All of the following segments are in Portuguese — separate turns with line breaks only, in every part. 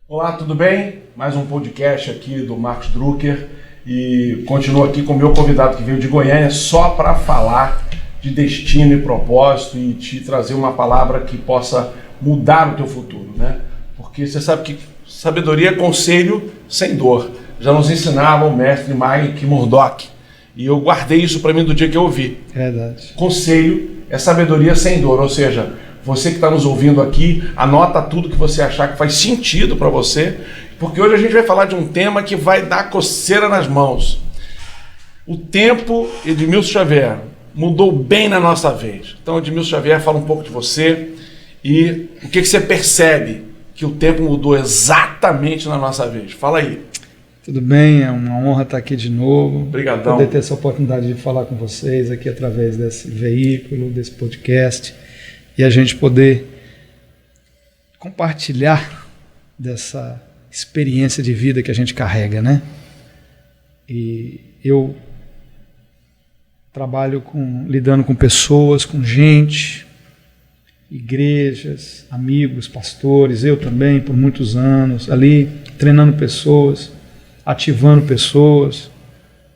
Olá, tudo bem? Mais um podcast aqui do Marcos Drucker e continuo aqui com o meu convidado que veio de Goiânia só para falar de destino e propósito e te trazer uma palavra que possa mudar o teu futuro, né? Porque você sabe que sabedoria é conselho sem dor. Já nos ensinava o mestre Mike Murdock e eu guardei isso para mim do dia que eu ouvi.
Verdade.
Conselho é sabedoria sem dor, ou seja, você que está nos ouvindo aqui, anota tudo que você achar que faz sentido para você, porque hoje a gente vai falar de um tema que vai dar coceira nas mãos. O tempo, Edmilson Xavier, mudou bem na nossa vez. Então, Edmilson Xavier, fala um pouco de você e o que você percebe que o tempo mudou exatamente na nossa vez. Fala aí.
Tudo bem, é uma honra estar aqui de novo.
Obrigadão.
Poder ter essa oportunidade de falar com vocês aqui através desse veículo, desse podcast. E a gente poder compartilhar dessa experiência de vida que a gente carrega, né? E eu trabalho lidando com pessoas, com gente, igrejas, amigos, pastores, eu também, por muitos anos, ali treinando pessoas, ativando pessoas.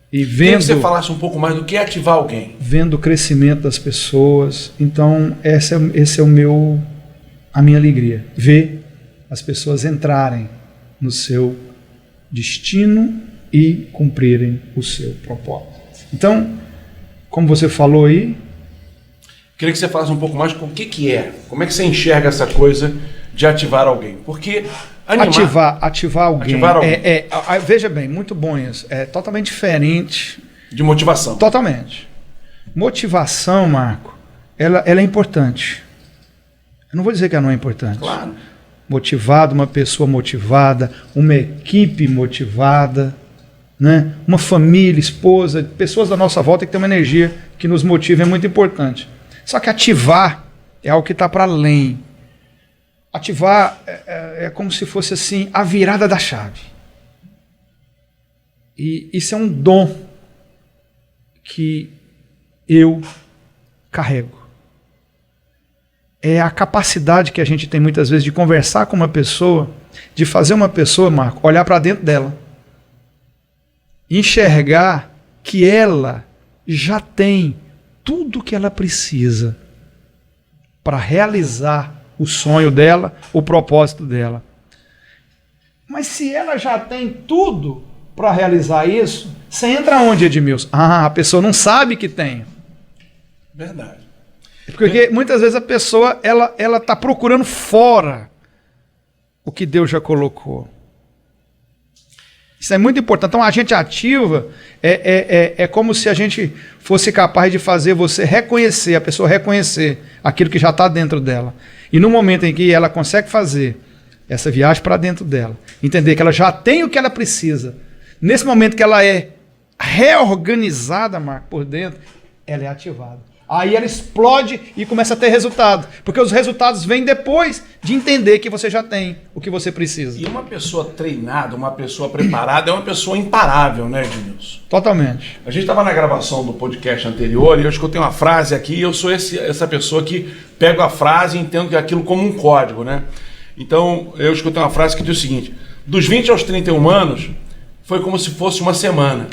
E vendo,
queria que você falasse um pouco mais do que é ativar alguém.
Vendo o crescimento das pessoas. Então, esse é a minha alegria. Ver as pessoas entrarem no seu destino e cumprirem o seu propósito. Então, como você falou aí...
Queria que você falasse um pouco mais com o que é. Como é que você enxerga essa coisa de ativar alguém? Porque...
Ativar alguém. Veja bem, muito bom isso. É totalmente diferente.
De motivação.
Totalmente. Motivação, Marco, ela é importante. Eu não vou dizer que ela não é importante.
Claro.
Motivado, uma pessoa motivada, uma equipe motivada, né? Uma família, esposa, pessoas da nossa volta que tem uma energia que nos motiva, é muito importante. Só que ativar é algo que está para além. Ativar é como se fosse assim a virada da chave. E isso é um dom que eu carrego. É a capacidade que a gente tem muitas vezes de conversar com uma pessoa, de fazer uma pessoa, Marco, olhar para dentro dela. Enxergar que ela já tem tudo que ela precisa para realizar o sonho dela, o propósito dela. Mas se ela já tem tudo para realizar isso, você entra onde, Edmilson? A pessoa não sabe que tem.
Verdade.
Porque muitas vezes a pessoa ela está procurando fora o que Deus já colocou. Isso é muito importante. Então a gente ativa, é como se a gente fosse capaz de fazer você reconhecer, a pessoa reconhecer aquilo que já está dentro dela. E no momento em que ela consegue fazer essa viagem para dentro dela, entender que ela já tem o que ela precisa, nesse momento que ela é reorganizada, Marco, por dentro, ela é ativada. Aí ela explode e começa a ter resultado. Porque os resultados vêm depois de entender que você já tem o que você precisa.
E uma pessoa treinada, uma pessoa preparada, é uma pessoa imparável, né, Edmilson?
Totalmente.
A gente estava na gravação do podcast anterior e eu escutei uma frase aqui e eu sou essa pessoa que pega a frase e entendo aquilo como um código, né? Então, eu escutei uma frase que diz o seguinte: dos 20 aos 31 anos, foi como se fosse uma semana.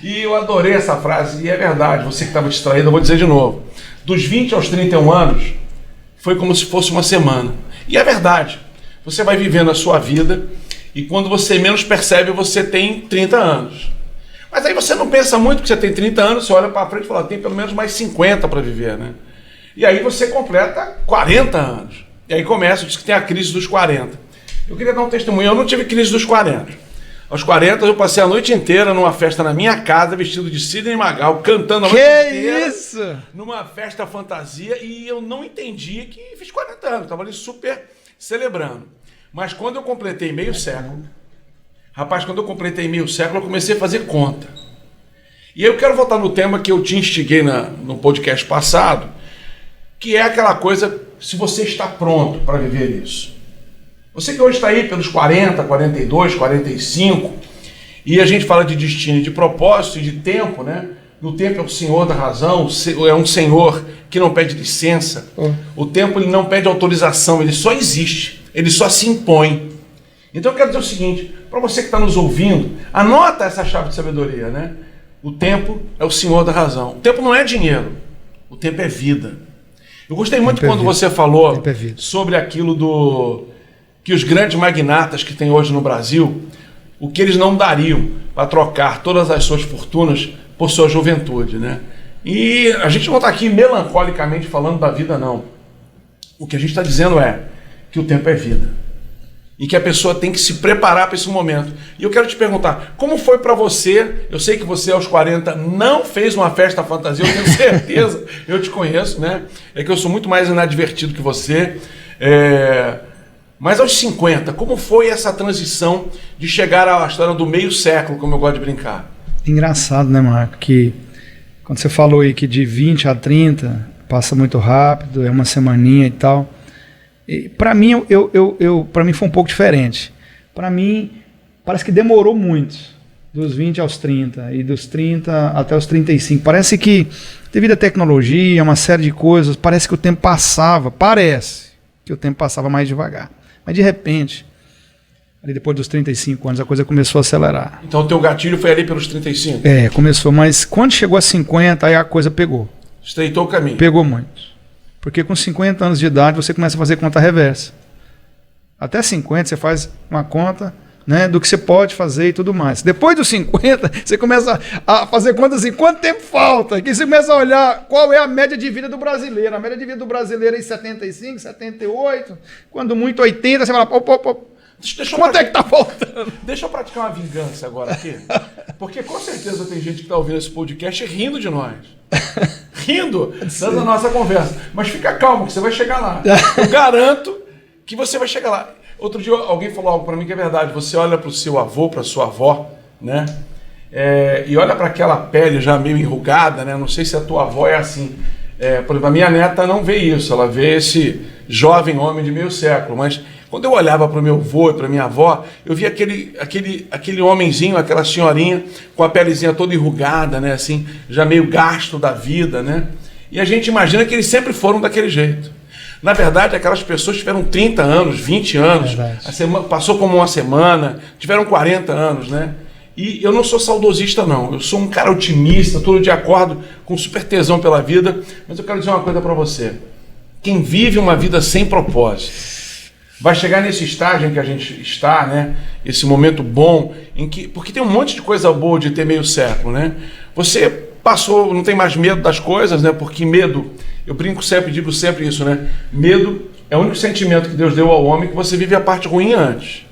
E eu adorei essa frase, e é verdade, você que estava distraído, eu vou dizer de novo. Dos 20 aos 31 anos, foi como se fosse uma semana. E é verdade, você vai vivendo a sua vida, e quando você menos percebe, você tem 30 anos. Mas aí você não pensa muito que você tem 30 anos, você olha para frente e fala, tem pelo menos mais 50 para viver, né? E aí você completa 40 anos. E aí começa, diz que tem a crise dos 40. Eu queria dar um testemunho, eu não tive crise dos 40. Aos 40 eu passei a noite inteira numa festa na minha casa, vestido de Sidney Magal, cantando a noite inteira.
Isso?
Numa festa fantasia, e eu não entendi que fiz 40 anos, estava ali super celebrando. Mas quando eu completei meio século, eu comecei a fazer conta. E aí eu quero voltar no tema que eu te instiguei no podcast passado, que é aquela coisa, se você está pronto para viver isso. Você que hoje está aí pelos 40, 42, 45, e a gente fala de destino, de propósito e de tempo, né? O tempo é o senhor da razão, é um senhor que não pede licença. O tempo ele não pede autorização, ele só existe, ele só se impõe. Então eu quero dizer o seguinte, para você que está nos ouvindo, anota essa chave de sabedoria, né? O tempo é o senhor da razão. O tempo não é dinheiro, o tempo é vida. Eu gostei muito quando você falou sobre aquilo que os grandes magnatas que tem hoje no Brasil, o que eles não dariam para trocar todas as suas fortunas por sua juventude, né? E a gente não está aqui melancolicamente falando da vida, não. O que a gente está dizendo é que o tempo é vida. E que a pessoa tem que se preparar para esse momento. E eu quero te perguntar, como foi para você? Eu sei que você aos 40 não fez uma festa fantasia, eu tenho certeza, eu te conheço, né? É que eu sou muito mais inadvertido que você. Mas aos 50, como foi essa transição de chegar à história do meio século, como eu gosto de brincar?
Engraçado, né, Marco? Que quando você falou aí que de 20 a 30 passa muito rápido, é uma semaninha e tal. Para mim, para mim foi um pouco diferente. Para mim, parece que demorou muito, dos 20 aos 30, e dos 30 até os 35. Parece que, devido à tecnologia, uma série de coisas, parece que o tempo passava mais devagar. Mas de repente, ali depois dos 35 anos, a coisa começou a acelerar.
Então o teu gatilho foi ali pelos 35?
Começou, mas quando chegou a 50, aí a coisa pegou.
Estreitou o caminho.
Pegou muito. Porque com 50 anos de idade você começa a fazer conta reversa. Até 50 você faz uma conta, né, do que você pode fazer e tudo mais. Depois dos 50, você começa a fazer contas assim, quanto tempo falta? Que você começa a olhar qual é a média de vida do brasileiro. A média de vida do brasileiro é em 75, 78, quando muito 80, você fala, quanto é que tá faltando?
Deixa eu praticar uma vingança agora aqui. Porque com certeza tem gente que está ouvindo esse podcast rindo de nós. Rindo da nossa conversa. Mas fica calmo que você vai chegar lá. Eu garanto que você vai chegar lá. Outro dia alguém falou algo para mim que é verdade. Você olha para o seu avô, para sua avó, né? E olha para aquela pele já meio enrugada, né? Não sei se a tua avó é assim. Por exemplo, a minha neta não vê isso. Ela vê esse jovem homem de meio século. Mas quando eu olhava para o meu avô e para minha avó, eu via aquele homenzinho, aquela senhorinha com a pelezinha toda enrugada, né? Assim, já meio gasto da vida, né? E a gente imagina que eles sempre foram daquele jeito. Na verdade, aquelas pessoas tiveram 30 anos, 20 anos, passou como uma semana, tiveram 40 anos, né? E eu não sou saudosista, não. Eu sou um cara otimista, todo dia acordo com super tesão pela vida. Mas eu quero dizer uma coisa para você. Quem vive uma vida sem propósito vai chegar nesse estágio em que a gente está, né? Esse momento bom, porque tem um monte de coisa boa de ter meio século, né? Você passou, não tem mais medo das coisas, né? Porque medo, eu brinco sempre, digo sempre isso, né? Medo é o único sentimento que Deus deu ao homem que você vive a parte ruim antes.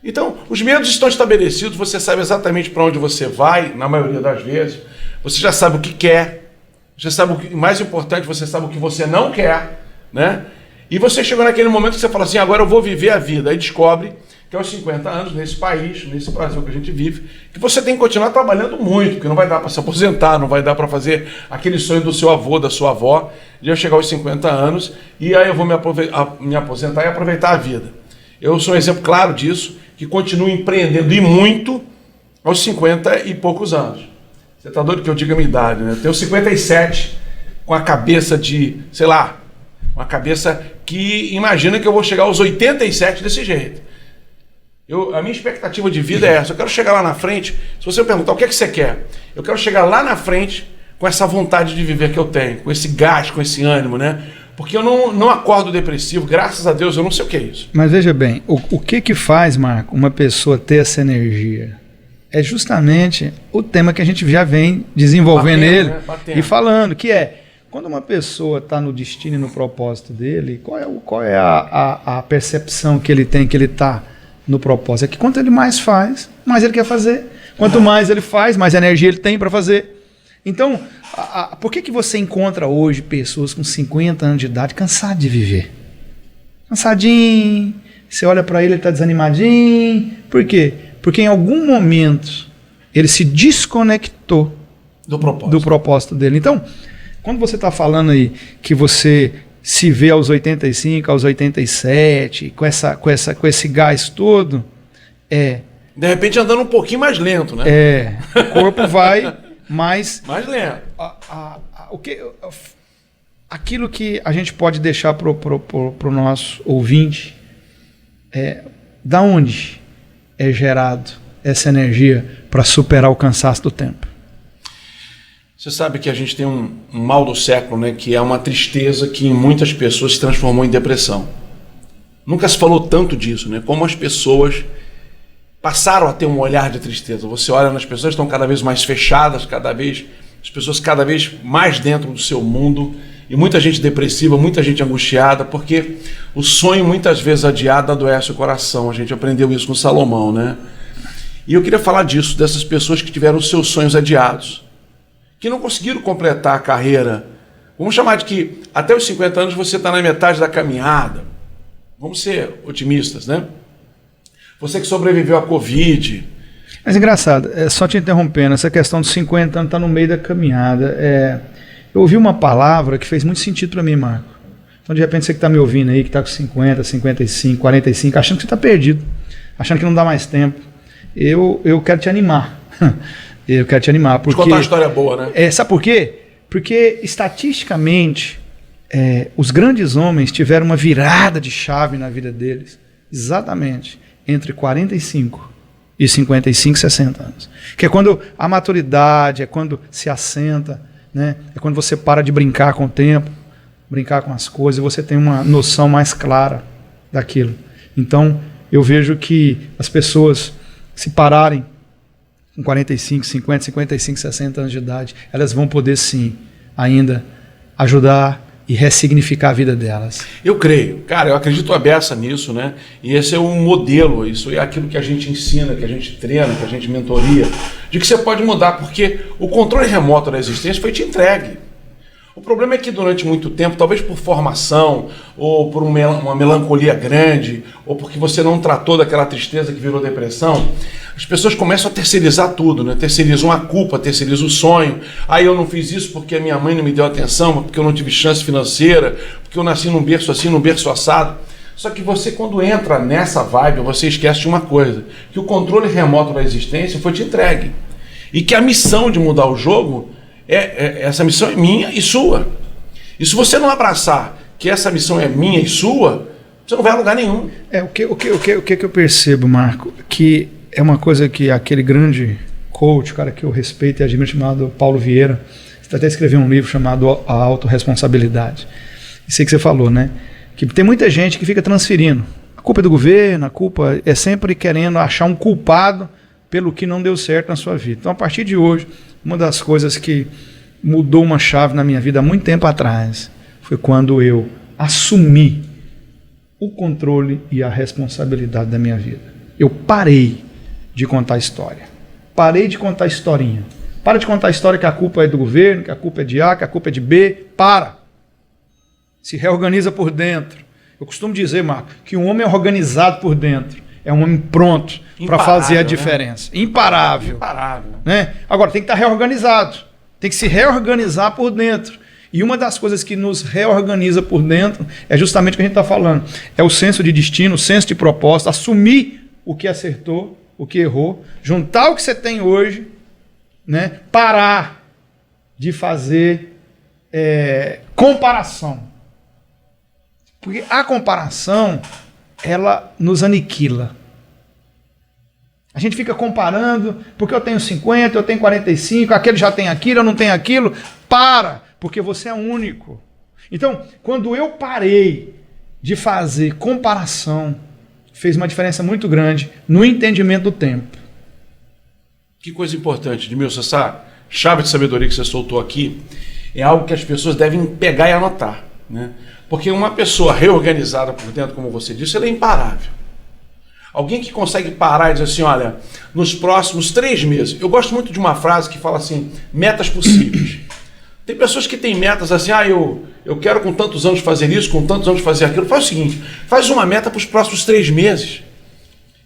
Então, os medos estão estabelecidos, você sabe exatamente para onde você vai, na maioria das vezes. Você já sabe o que quer, você sabe o que, mais importante, você sabe o que você não quer, né? E você chegou naquele momento que você fala assim, agora eu vou viver a vida. Aí descobre que aos 50 anos, nesse país, nesse Brasil que a gente vive, que você tem que continuar trabalhando muito, porque não vai dar para se aposentar, não vai dar para fazer aquele sonho do seu avô, da sua avó, de eu chegar aos 50 anos e aí eu vou me aposentar e aproveitar a vida. Eu sou um exemplo claro disso, que continuo empreendendo e muito aos 50 e poucos anos. Você está doido que eu diga a minha idade, né? Eu tenho 57 com a cabeça de, sei lá, uma cabeça que imagina que eu vou chegar aos 87 desse jeito. A minha expectativa de vida é essa. Eu quero chegar lá na frente. Se você me perguntar o que é que você quer, eu quero chegar lá na frente com essa vontade de viver que eu tenho, com esse gás, com esse ânimo, né? Porque eu não acordo depressivo, graças a Deus, eu não sei o que é isso.
Mas veja bem, o que faz, Marco, uma pessoa ter essa energia? É justamente o tema que a gente já vem desenvolvendo nele, né? E falando, que é, quando uma pessoa está no destino e no propósito dele, qual é a percepção que ele tem, que ele está no propósito? É que quanto ele mais faz, mais ele quer fazer. Quanto mais ele faz, mais energia ele tem para fazer. Então, por que você encontra hoje pessoas com 50 anos de idade cansadas de viver? Cansadinho, você olha para ele está desanimadinho. Por quê? Porque em algum momento ele se desconectou do propósito dele. Então, quando você está falando aí que você se vê aos 85, aos 87, com esse gás todo,
de repente andando um pouquinho mais lento, né?
O corpo vai mais
lento.
Aquilo que a gente pode deixar pro nosso ouvinte Da onde é gerado essa energia para superar o cansaço do tempo?
Você sabe que a gente tem um mal do século, né, que é uma tristeza que em muitas pessoas se transformou em depressão. Nunca se falou tanto disso, né? Como as pessoas passaram a ter um olhar de tristeza. Você olha nas pessoas, estão cada vez mais fechadas, as pessoas cada vez mais dentro do seu mundo, e muita gente depressiva, muita gente angustiada, porque o sonho muitas vezes adiado adoece o coração. A gente aprendeu isso com Salomão, né? E eu queria falar disso, dessas pessoas que tiveram os seus sonhos adiados, que não conseguiram completar a carreira. Vamos chamar de que até os 50 anos você está na metade da caminhada. Vamos ser otimistas, né? Você que sobreviveu à Covid.
Mas engraçado, só te interrompendo, essa questão dos 50 anos está no meio da caminhada. Eu ouvi uma palavra que fez muito sentido para mim, Marco. Então, de repente, você que está me ouvindo aí, que está com 50, 55, 45, achando que você está perdido, achando que não dá mais tempo. Eu quero te animar. Eu quero te animar. Porque,
contar uma história boa, né?
Sabe por quê? Porque, estatisticamente, os grandes homens tiveram uma virada de chave na vida deles, exatamente entre 45 e 55, 60 anos. Que é quando a maturidade, é quando se assenta, né? É quando você para de brincar com o tempo, brincar com as coisas, e você tem uma noção mais clara daquilo. Então, eu vejo que as pessoas, se pararem com 45, 50, 55, 60 anos de idade, elas vão poder sim ainda ajudar e ressignificar a vida delas.
Eu creio, cara, eu acredito a beça nisso, né? E esse é um modelo, isso é aquilo que a gente ensina, que a gente treina, que a gente mentoria, de que você pode mudar, porque o controle remoto da existência foi te entregue. O problema é que durante muito tempo, talvez por formação, ou por uma melancolia grande, ou porque você não tratou daquela tristeza que virou depressão, as pessoas começam a terceirizar tudo, né? Terceirizam a culpa, terceirizam o sonho. Aí eu não fiz isso porque a minha mãe não me deu atenção, porque eu não tive chance financeira, porque eu nasci num berço assim, num berço assado. Só que você, quando entra nessa vibe, você esquece de uma coisa, que o controle remoto da existência foi te entregue. E que a missão de mudar o jogo, essa missão é minha e sua. E se você não abraçar que essa missão é minha e sua, você não vai a lugar nenhum.
O que eu percebo, Marco, que é uma coisa que aquele grande coach, cara que eu respeito e admiro, chamado Paulo Vieira, você até escreveu um livro chamado A Autorresponsabilidade. Isso aí que você falou, né? Que tem muita gente que fica transferindo. A culpa é do governo, a culpa é sempre querendo achar um culpado pelo que não deu certo na sua vida. Então, a partir de hoje, uma das coisas que mudou uma chave na minha vida há muito tempo atrás foi quando eu assumi o controle e a responsabilidade da minha vida. Eu parei de contar história. Parei de contar historinha. Para de contar história que a culpa é do governo, que a culpa é de A, que a culpa é de B. Para. Se reorganiza por dentro. Eu costumo dizer, Marco, que um homem organizado por dentro é um homem pronto para fazer a diferença. Né? Imparável.
Imparável.
Né? Agora, tem que estar reorganizado. Tem que se reorganizar por dentro. E uma das coisas que nos reorganiza por dentro é justamente o que a gente está falando. É o senso de destino, o senso de propósito, assumir o que acertou, o que errou, juntar o que você tem hoje, né? Parar de fazer comparação. Porque a comparação, ela nos aniquila. A gente fica comparando, porque eu tenho 50, eu tenho 45, aquele já tem aquilo, eu não tenho aquilo. Para, porque você é único. Então, quando eu parei de fazer comparação, fez uma diferença muito grande no entendimento do tempo.
Que coisa importante, Edmilson, essa chave de sabedoria que você soltou aqui é algo que as pessoas devem pegar e anotar, né? Porque uma pessoa reorganizada por dentro, como você disse, ela é imparável. Alguém que consegue parar e dizer assim, olha, nos próximos 3 meses, eu gosto muito de uma frase que fala assim, metas possíveis. Tem pessoas que têm metas assim, eu quero com tantos anos fazer isso, com tantos anos fazer aquilo. Faz o seguinte, faz uma meta para os próximos 3 meses.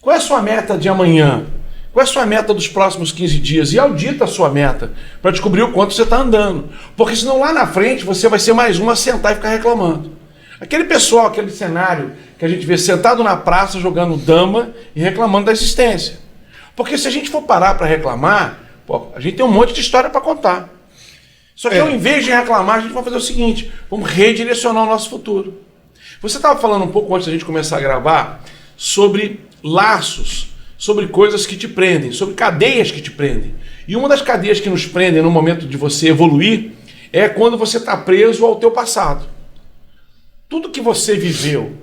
Qual é a sua meta de amanhã? Qual é a sua meta dos próximos 15 dias? E audita a sua meta para descobrir o quanto você está andando. Porque senão lá na frente você vai ser mais um a sentar e ficar reclamando. Aquele pessoal, aquele cenário que a gente vê sentado na praça jogando dama e reclamando da existência. Porque se a gente for parar para reclamar, a gente tem um monte de história para contar. Só que ao invés de reclamar, a gente vai fazer o seguinte, vamos redirecionar o nosso futuro. Você estava falando um pouco antes da gente começar a gravar sobre laços, sobre coisas que te prendem, sobre cadeias que te prendem. E uma das cadeias que nos prendem no momento de você evoluir é quando você está preso ao teu passado. Tudo que você viveu,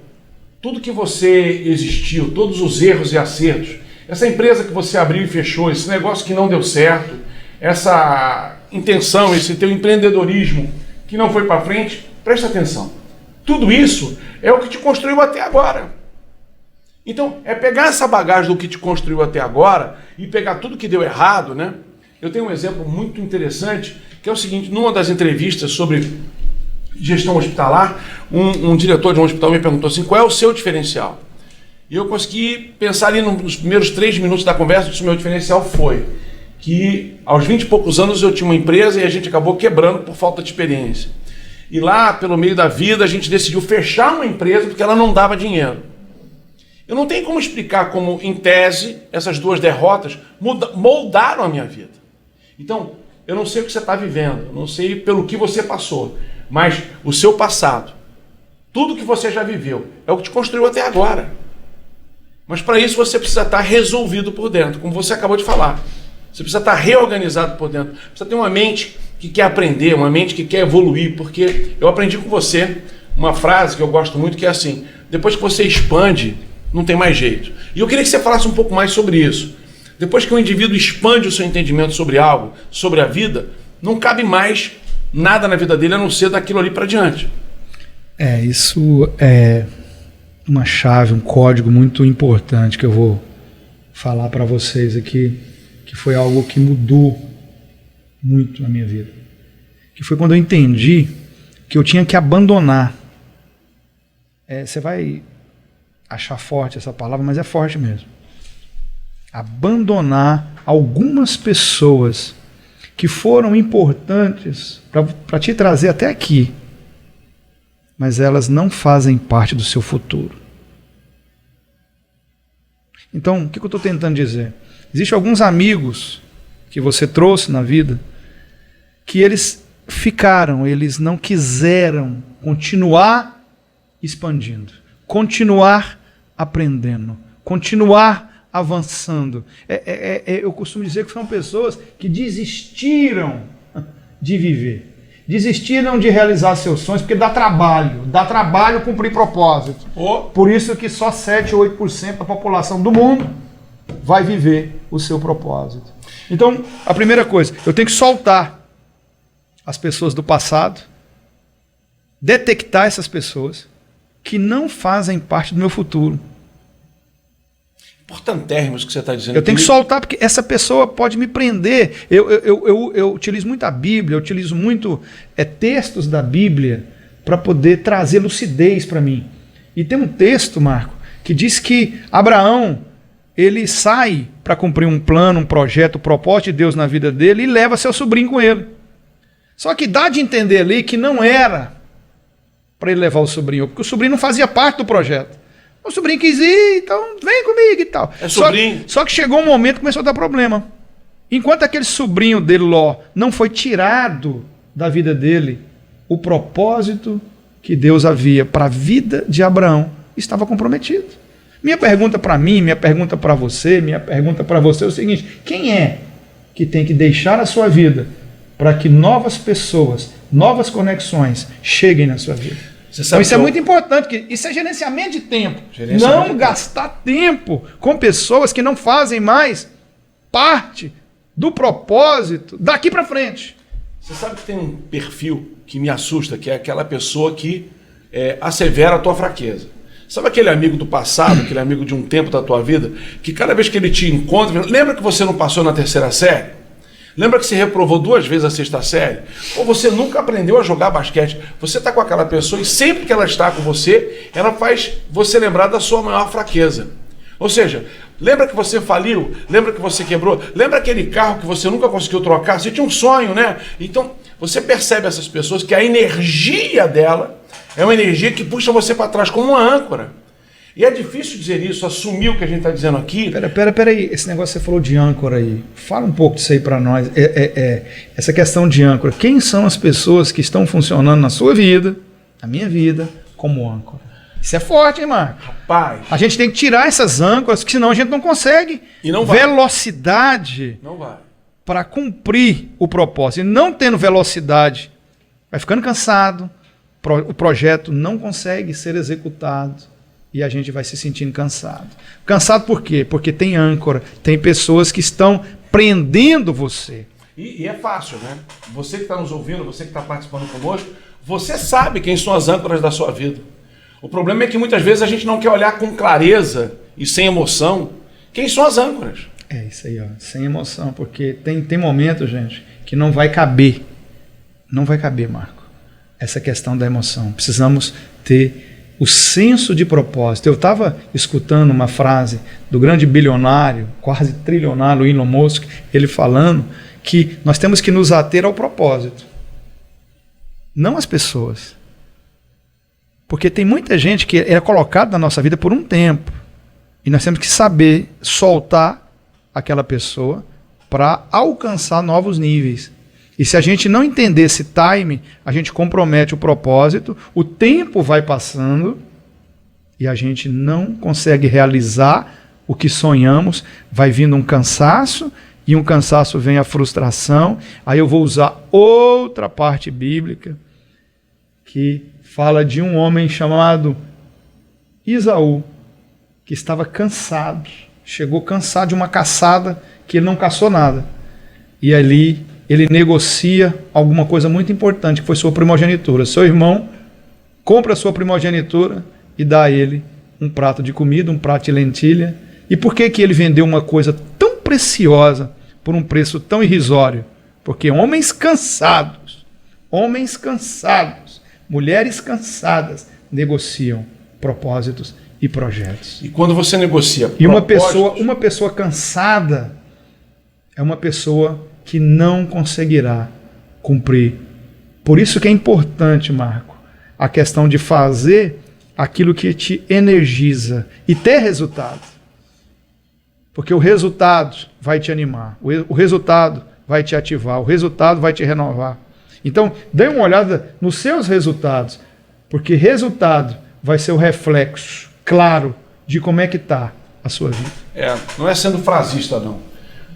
tudo que você existiu, todos os erros e acertos, essa empresa que você abriu e fechou, esse negócio que não deu certo, essa intenção, esse teu empreendedorismo que não foi para frente, presta atenção. Tudo isso é o que te construiu até agora. Então, é pegar essa bagagem do que te construiu até agora e pegar tudo que deu errado, né? Eu tenho um exemplo muito interessante, que é o seguinte: numa das entrevistas sobre gestão hospitalar, um diretor de um hospital me perguntou assim: qual é o seu diferencial? E eu consegui pensar ali nos primeiros 3 minutos da conversa que o meu diferencial foi que aos 20 e poucos anos eu tinha uma empresa e a gente acabou quebrando por falta de experiência. E lá, pelo meio da vida, a gente decidiu fechar uma empresa porque ela não dava dinheiro. Eu não tenho como explicar como, em tese, essas 2 derrotas moldaram a minha vida. Então, eu não sei o que você está vivendo, eu não sei pelo que você passou, mas o seu passado, tudo que você já viveu, é o que te construiu até agora. Mas para isso você precisa estar resolvido por dentro, como você acabou de falar. Você precisa estar reorganizado por dentro. Precisa ter uma mente que quer aprender, uma mente que quer evoluir, porque eu aprendi com você uma frase que eu gosto muito, que é assim: depois que você expande, não tem mais jeito. E eu queria que você falasse um pouco mais sobre isso. Depois que o indivíduo expande o seu entendimento sobre algo, sobre a vida, não cabe mais nada na vida dele a não ser daquilo ali para diante.
Isso é uma chave, um código muito importante que eu vou falar para vocês aqui, que foi algo que mudou muito na minha vida. Que foi quando eu entendi que eu tinha que abandonar. Você vai achar forte essa palavra, mas é forte mesmo. Abandonar algumas pessoas que foram importantes para te trazer até aqui, mas elas não fazem parte do seu futuro. Então, o que eu estou tentando dizer? Existem alguns amigos que você trouxe na vida que eles ficaram, eles não quiseram continuar expandindo, continuar aprendendo, continuar avançando. Eu costumo dizer que são pessoas que desistiram de viver, desistiram de realizar seus sonhos, porque dá trabalho cumprir propósito. Por isso que só 7 ou 8% da população do mundo vai viver o seu propósito. Então, a primeira coisa, eu tenho que soltar as pessoas do passado, detectar essas pessoas que não fazem parte do meu futuro.
Importantérrimos que você está dizendo.
Eu tenho que soltar, porque essa pessoa pode me prender. Eu utilizo muito a Bíblia, eu utilizo muito textos da Bíblia para poder trazer lucidez para mim. E tem um texto, Marco, que diz que Abraão, ele sai para cumprir um plano, um projeto, um propósito de Deus na vida dele e leva seu sobrinho com ele. Só que dá de entender ali que não era para ele levar o sobrinho, porque o sobrinho não fazia parte do projeto. O sobrinho quis ir, então vem comigo e tal. Só que chegou um momento que começou a dar problema. Enquanto aquele sobrinho dele, Ló, não foi tirado da vida dele, o propósito que Deus havia para a vida de Abraão estava comprometido. Minha pergunta para mim, minha pergunta para você é o seguinte: quem é que tem que deixar a sua vida para que novas pessoas, novas conexões cheguem na sua vida? Então isso é muito importante, que isso é gerenciamento de tempo. Não gastar tempo com pessoas que não fazem mais parte do propósito daqui para frente.
Você sabe que tem um perfil que me assusta, que é aquela pessoa que assevera a tua fraqueza. Sabe aquele amigo do passado, aquele amigo de um tempo da tua vida, que cada vez que ele te encontra... Lembra que você não passou na 3ª série? Lembra que você reprovou 2 vezes a 6ª série? Ou você nunca aprendeu a jogar basquete? Você está com aquela pessoa e sempre que ela está com você, ela faz você lembrar da sua maior fraqueza. Ou seja, lembra que você faliu? Lembra que você quebrou? Lembra aquele carro que você nunca conseguiu trocar? Você tinha um sonho, né? Então, você percebe essas pessoas que a energia dela é uma energia que puxa você para trás como uma âncora. E é difícil dizer isso, assumir o que a gente está dizendo aqui.
Pera aí, esse negócio que você falou de âncora aí, fala um pouco disso aí para nós. Essa questão de âncora, quem são as pessoas que estão funcionando na sua vida, na minha vida, como âncora? Isso é forte, hein, Marco?
Rapaz.
A gente tem que tirar essas âncoras, que senão a gente não consegue
E não vai.
velocidade
Não vai.
para cumprir o propósito. E não tendo velocidade, vai ficando cansado, o projeto não consegue ser executado e a gente vai se sentindo cansado. Cansado por quê? Porque tem âncora, tem pessoas que estão prendendo você.
E é fácil, né? Você que está nos ouvindo, você que está participando conosco, você sabe quem são as âncoras da sua vida. O problema é que muitas vezes a gente não quer olhar com clareza e sem emoção quem são as âncoras.
É isso aí, ó, sem emoção, porque tem momentos, gente, que não vai caber. Não vai caber, Marco, essa questão da emoção. Precisamos ter o senso de propósito. Eu estava escutando uma frase do grande bilionário, quase trilionário Elon Musk, ele falando que nós temos que nos ater ao propósito, não às pessoas. Porque tem muita gente que é colocada na nossa vida por um tempo. E nós temos que saber soltar aquela pessoa para alcançar novos níveis. E se a gente não entender esse time, a gente compromete o propósito, o tempo vai passando e a gente não consegue realizar o que sonhamos, vai vindo um cansaço, e um cansaço vem a frustração. Aí eu vou usar outra parte bíblica que fala de um homem chamado Isaú, que estava cansado, chegou cansado de uma caçada que ele não caçou nada. E ali ele negocia alguma coisa muito importante, que foi sua primogenitura. Seu irmão compra a sua primogenitura e dá a ele um prato de comida, um prato de lentilha. E por que ele vendeu uma coisa tão preciosa por um preço tão irrisório? Porque homens cansados, mulheres cansadas negociam propósitos e projetos.
E quando você negocia
e uma pessoa cansada é uma pessoa que não conseguirá cumprir. Por isso que é importante, Marco, a questão de fazer aquilo que te energiza e ter resultado. Porque o resultado vai te animar, o resultado vai te ativar, o resultado vai te renovar. Então, dê uma olhada nos seus resultados, porque resultado vai ser o reflexo claro de como é que está a sua vida.
Não é sendo frasista, não.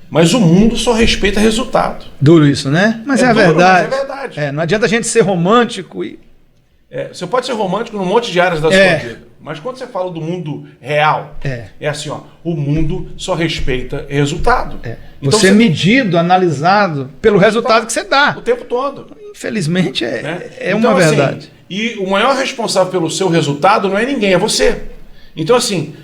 Mas o mundo só respeita resultado.
Duro isso, né? Mas é
duro,
verdade.
Mas é verdade.
Não adianta a gente ser romântico e...
Você pode ser romântico num monte de áreas da sua vida. Mas quando você fala do mundo real, é assim, ó, o mundo só respeita resultado.
Então, você é medido, analisado pelo resultado que você dá.
O tempo todo.
Infelizmente então, uma verdade.
Assim, e o maior responsável pelo seu resultado não é ninguém, é você. Então, assim,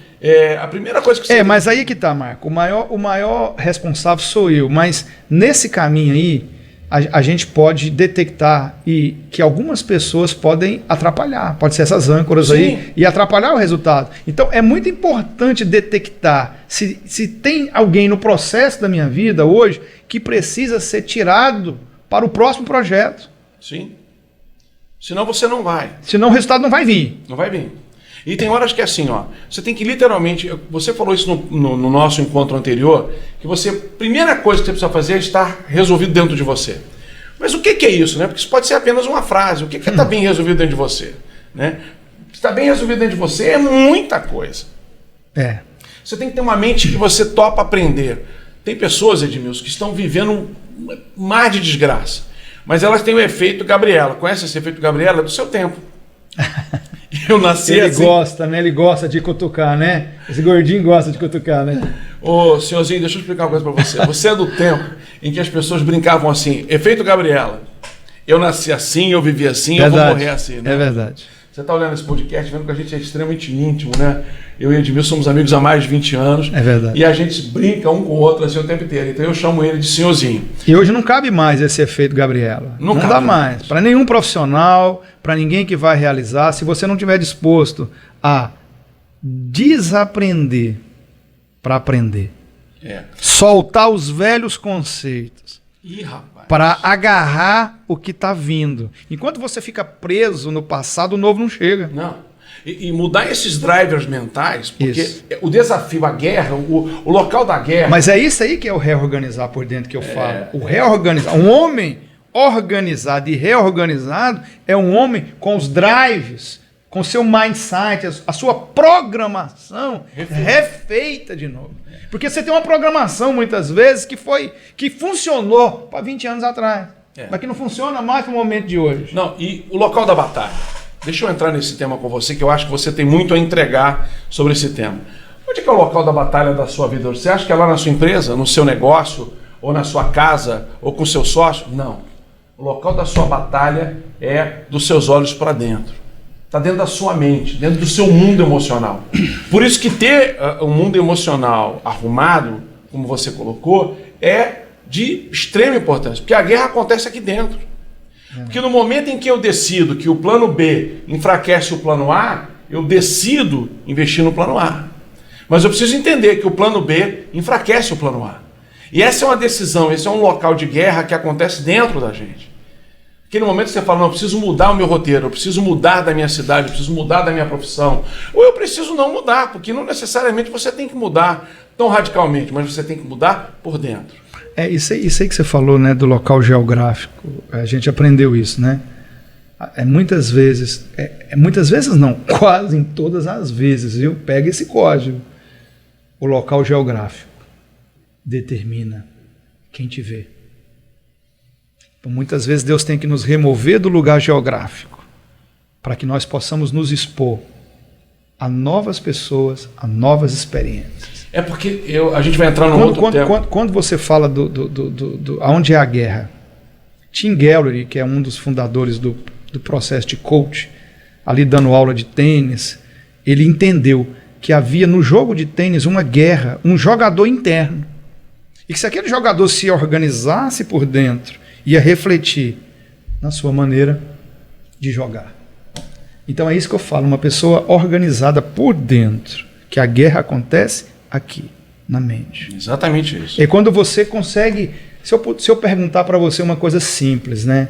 a primeira coisa que você...
mas aí que tá, Marco. O maior responsável sou eu. Mas nesse caminho aí, a gente pode detectar que algumas pessoas podem atrapalhar. Pode ser essas âncoras aí e atrapalhar o resultado. Então, é muito importante detectar se tem alguém no processo da minha vida hoje que precisa ser tirado para o próximo projeto.
Sim. Senão você não vai.
Senão o resultado não vai vir.
Não vai vir. E tem horas que é assim, ó, você tem que literalmente, você falou isso no nosso encontro anterior, que primeira coisa que você precisa fazer é estar resolvido dentro de você. Mas o que é isso, né? Porque isso pode ser apenas uma frase. O que está bem resolvido dentro de você? Né? Está bem resolvido dentro de você é muita coisa. Você tem que ter uma mente que você topa aprender. Tem pessoas, Edmilson, que estão vivendo um mar de desgraça, mas elas têm o efeito Gabriela. Conhece esse efeito Gabriela? É do seu tempo. Eu nasci
Ele
assim.
gosta, né? Ele gosta de cutucar, né? Esse gordinho gosta de cutucar, né?
Ô, senhorzinho, deixa eu explicar uma coisa pra você. Você é do tempo em que as pessoas brincavam assim, efeito Gabriela. Eu nasci assim, eu vivi assim, eu vou morrer assim, né?
É verdade.
Você tá olhando esse podcast, vendo que a gente é extremamente íntimo, né? Eu e o Edmilson somos amigos há mais de 20 anos.
É verdade.
E a gente brinca um com o outro assim o tempo inteiro. Então eu chamo ele de senhorzinho.
E hoje não cabe mais esse efeito Gabriela. Não dá mais. Para nenhum profissional, para ninguém que vai realizar, se você não estiver disposto a desaprender para aprender. Soltar os velhos conceitos. Para agarrar o que está vindo. Enquanto você fica preso no passado, o novo não chega.
Não. E mudar esses drivers mentais, porque o desafio, a guerra, o local da guerra...
Mas é isso aí que é o reorganizar por dentro que eu falo. O reorganizar. Um homem organizado e reorganizado é um homem com os drives com o seu mindset, a sua programação refeita de novo. Porque você tem uma programação, muitas vezes, que funcionou para 20 anos atrás, mas que não funciona mais no momento de hoje.
Não, e o local da batalha. Deixa eu entrar nesse tema com você, que eu acho que você tem muito a entregar sobre esse tema. Onde é o local da batalha da sua vida? Você acha que é lá na sua empresa, no seu negócio, ou na sua casa, ou com seu sócio? Não. O local da sua batalha é dos seus olhos para dentro. Está dentro da sua mente, dentro do seu mundo emocional. Por isso que ter um mundo emocional arrumado, como você colocou, é de extrema importância. Porque a guerra acontece aqui dentro. Porque no momento em que eu decido que o plano B enfraquece o plano A, eu decido investir no plano A. Mas eu preciso entender que o plano B enfraquece o plano A. E essa é uma decisão, esse é um local de guerra que acontece dentro da gente. Porque no momento que você fala, não, eu preciso mudar o meu roteiro, eu preciso mudar da minha cidade, eu preciso mudar da minha profissão, ou eu preciso não mudar, porque não necessariamente você tem que mudar tão radicalmente, mas você tem que mudar por dentro.
Isso aí que você falou, né, do local geográfico, a gente aprendeu isso, né? Muitas vezes não, quase em todas as vezes, viu? Pega esse código. O local geográfico determina quem te vê. Então, muitas vezes Deus tem que nos remover do lugar geográfico para que nós possamos nos expor a novas pessoas, a novas experiências.
É porque a gente vai entrar num outro tema.
Quando você fala aonde é a guerra, Tim Gallery, que é um dos fundadores do processo de coach, ali dando aula de tênis, ele entendeu que havia no jogo de tênis uma guerra, um jogador interno. E que se aquele jogador se organizasse por dentro, ia refletir na sua maneira de jogar. Então é isso que eu falo, uma pessoa organizada por dentro, que a guerra acontece aqui, na mente.
Exatamente isso.
E quando você consegue, se eu perguntar para você uma coisa simples, né?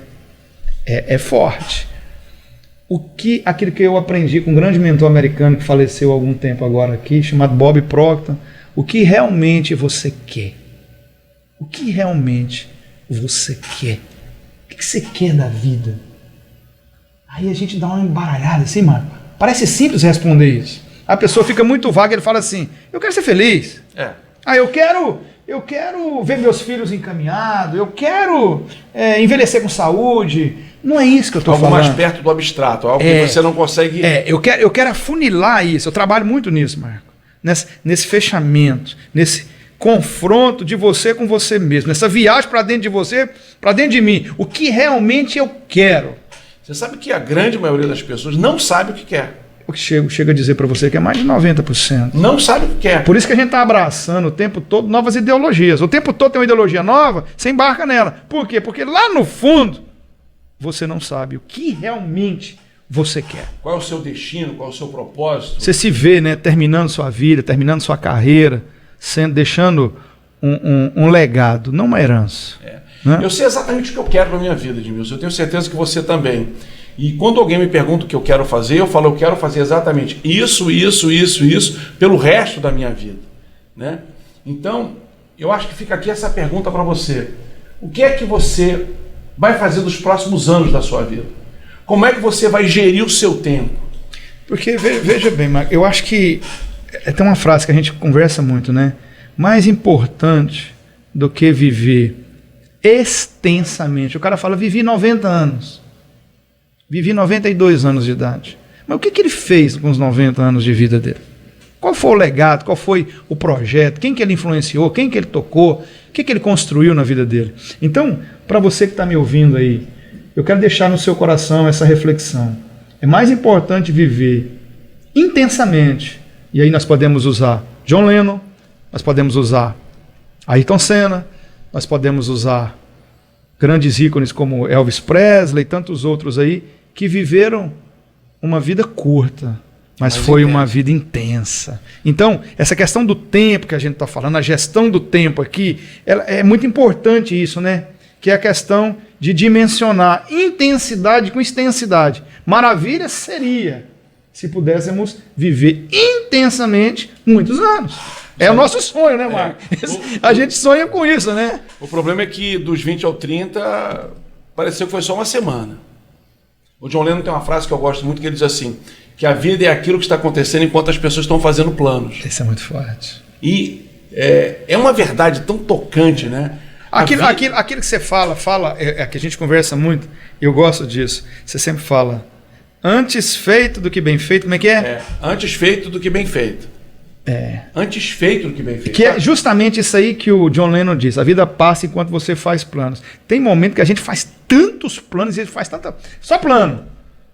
É forte. Aquilo que eu aprendi com um grande mentor americano que faleceu há algum tempo agora aqui, chamado Bob Proctor, o que realmente você quer? O que realmente você quer? O que você quer da vida? Aí a gente dá uma embaralhada assim, mano. Parece simples responder isso. A pessoa fica muito vaga, ele fala assim, eu quero ser feliz. Eu quero ver meus filhos encaminhados, eu quero envelhecer com saúde. Não é isso que eu estou falando.
Algo mais perto do abstrato, algo que você não consegue...
Eu quero afunilar isso, eu trabalho muito nisso, Marco. Nesse fechamento, nesse confronto de você com você mesmo, nessa viagem para dentro de você, para dentro de mim. O que realmente eu quero.
Você sabe que a grande maioria das pessoas não sabe o que quer.
O que chega a dizer para você que é mais de 90%.
Não sabe o que quer.
Por isso que a gente está abraçando o tempo todo novas ideologias. O tempo todo tem uma ideologia nova, você embarca nela. Por quê? Porque lá no fundo, você não sabe o que realmente você quer.
Qual é o seu destino, qual é o seu propósito?
Você se vê, né, terminando sua vida, terminando sua carreira, deixando um legado, não uma herança. Né?
Eu sei exatamente o que eu quero para minha vida, Edmilson. Eu tenho certeza que você também. E quando alguém me pergunta o que eu quero fazer, eu falo, eu quero fazer exatamente isso, pelo resto da minha vida. Né? Então, eu acho que fica aqui essa pergunta para você. O que é que você vai fazer nos próximos anos da sua vida? Como é que você vai gerir o seu tempo?
Porque, veja bem, Marco, eu acho que tem uma frase que a gente conversa muito, né? Mais importante do que viver extensamente. O cara fala, vivi 90 anos. Vivi 92 anos de idade. Mas o que ele fez com os 90 anos de vida dele? Qual foi o legado? Qual foi o projeto? Quem que ele influenciou? Quem que ele tocou? O que ele construiu na vida dele? Então, para você que está me ouvindo aí, eu quero deixar no seu coração essa reflexão. É mais importante viver intensamente. E aí nós podemos usar John Lennon, nós podemos usar Ayrton Senna, nós podemos usar grandes ícones como Elvis Presley e tantos outros aí, que viveram uma vida curta, mas foi uma vida intensa. Então, essa questão do tempo que a gente está falando, a gestão do tempo aqui, é muito importante isso, né? Que é a questão de dimensionar intensidade com extensidade. Maravilha seria se pudéssemos viver intensamente muitos anos. É o nosso sonho, né, Marco? A gente sonha com isso, né?
O problema é que dos 20 ao 30, pareceu que foi só uma semana. O John Lennon tem uma frase que eu gosto muito, que ele diz assim, que a vida é aquilo que está acontecendo enquanto as pessoas estão fazendo planos.
Isso é muito forte.
E é uma verdade tão tocante, né?
Aquilo que você fala que a gente conversa muito, eu gosto disso. Você sempre fala, antes feito do que bem feito, como é que é?
Antes feito do que bem feito. Antes feito do que bem feito.
Que é justamente isso aí que o John Lennon diz, a vida passa enquanto você faz planos. Tem momento que a gente faz tantos planos, e a gente faz só plano.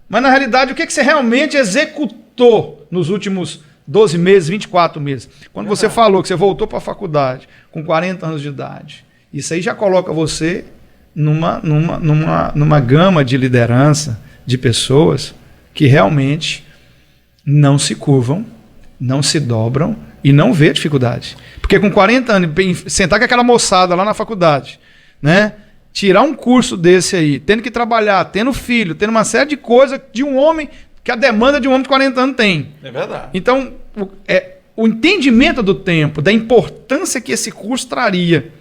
Mas na realidade, o que você realmente executou nos últimos 12 meses, 24 meses? Quando você falou que você voltou para a faculdade com 40 anos de idade, isso aí já coloca você numa gama de liderança de pessoas que realmente não se curvam, não se dobram e não vê dificuldade. Porque com 40 anos, sentar com aquela moçada lá na faculdade, né? Tirar um curso desse aí, tendo que trabalhar, tendo filho, tendo uma série de coisas de um homem, que a demanda de um homem de 40 anos tem.
É verdade.
Então, o entendimento do tempo, da importância que esse curso traria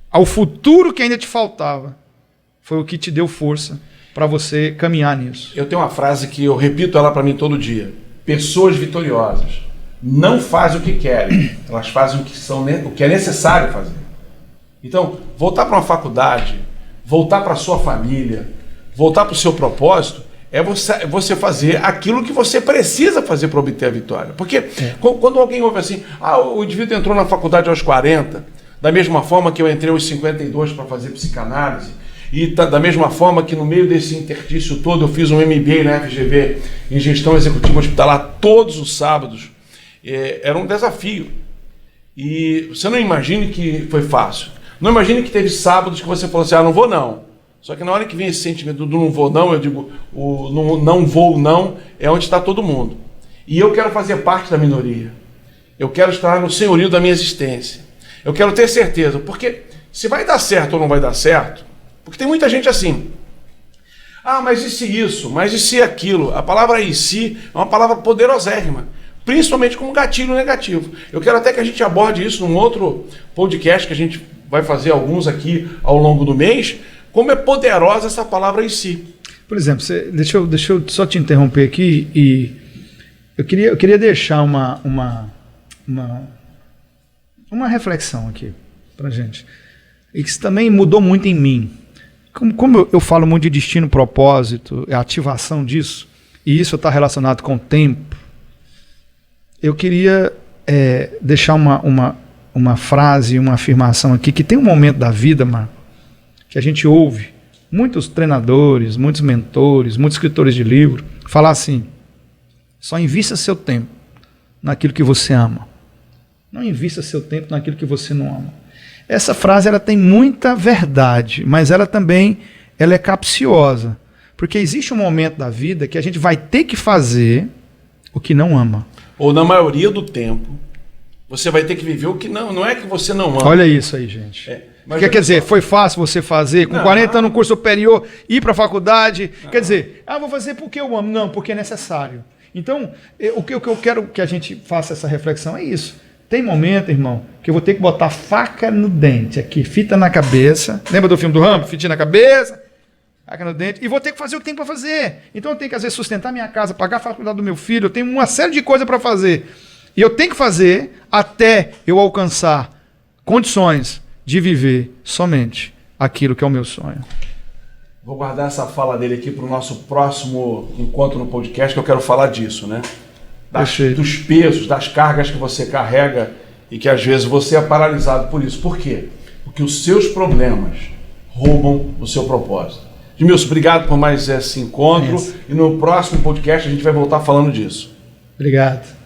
ao futuro que ainda te faltava, foi o que te deu força para você caminhar nisso.
Eu tenho uma frase que eu repito ela para mim todo dia. Pessoas vitoriosas não fazem o que querem, elas fazem o que é necessário fazer. Então, voltar para uma faculdade, voltar para a sua família, voltar para o seu propósito, é você fazer aquilo que você precisa fazer para obter a vitória. Porque quando alguém ouve assim, o indivíduo entrou na faculdade aos 40, da mesma forma que eu entrei aos 52 para fazer psicanálise, e da mesma forma que no meio desse interstício todo eu fiz um MBA na FGV em gestão executiva hospitalar todos os sábados, era um desafio. E você não imagine que foi fácil. Não imagine que teve sábados que você falou assim, não vou não. Só que na hora que vem esse sentimento do não vou não, eu digo, o não vou não é onde está todo mundo. E eu quero fazer parte da minoria. Eu quero estar no senhorio da minha existência. Eu quero ter certeza, porque se vai dar certo ou não vai dar certo, porque tem muita gente assim, mas e se isso, mas e se aquilo? A palavra e se é uma palavra poderosérrima, principalmente como gatilho negativo. Eu quero até que a gente aborde isso num outro podcast que a gente vai fazer alguns aqui ao longo do mês, como é poderosa essa palavra em si.
Por exemplo, deixa eu só te interromper aqui, e eu queria deixar uma reflexão aqui pra gente. E que isso também mudou muito em mim. Como eu falo muito de destino, propósito, a ativação disso, e isso está relacionado com o tempo, eu queria deixar uma frase, uma afirmação aqui, que tem um momento da vida, Marco, que a gente ouve muitos treinadores, muitos mentores, muitos escritores de livro falar assim, só invista seu tempo naquilo que você ama. Não invista seu tempo naquilo que você não ama. Essa frase ela tem muita verdade, mas ela também é capciosa. Porque existe um momento da vida que a gente vai ter que fazer o que não ama.
Ou na maioria do tempo, você vai ter que viver o que não é que você não ama.
Olha isso aí, gente. Quer dizer, foi fácil você fazer, com 40 anos no curso superior, ir para a faculdade. Quer dizer, vou fazer porque eu amo. Não, porque é necessário. Então, o que eu quero que a gente faça essa reflexão é isso. Tem momento, irmão, que eu vou ter que botar faca no dente aqui, fita na cabeça. Lembra do filme do Rambo? Fitinha na cabeça, faca no dente. E vou ter que fazer o que tem para fazer. Então eu tenho que, às vezes, sustentar minha casa, pagar a faculdade do meu filho. Eu tenho uma série de coisas para fazer. E eu tenho que fazer até eu alcançar condições de viver somente aquilo que é o meu sonho.
Vou guardar essa fala dele aqui para o nosso próximo encontro no podcast, que eu quero falar disso, né? Dos pesos, das cargas que você carrega e que às vezes você é paralisado por isso. Por quê? Porque os seus problemas roubam o seu propósito. Edmilson, obrigado por mais esse encontro. E no próximo podcast a gente vai voltar falando disso.
Obrigado.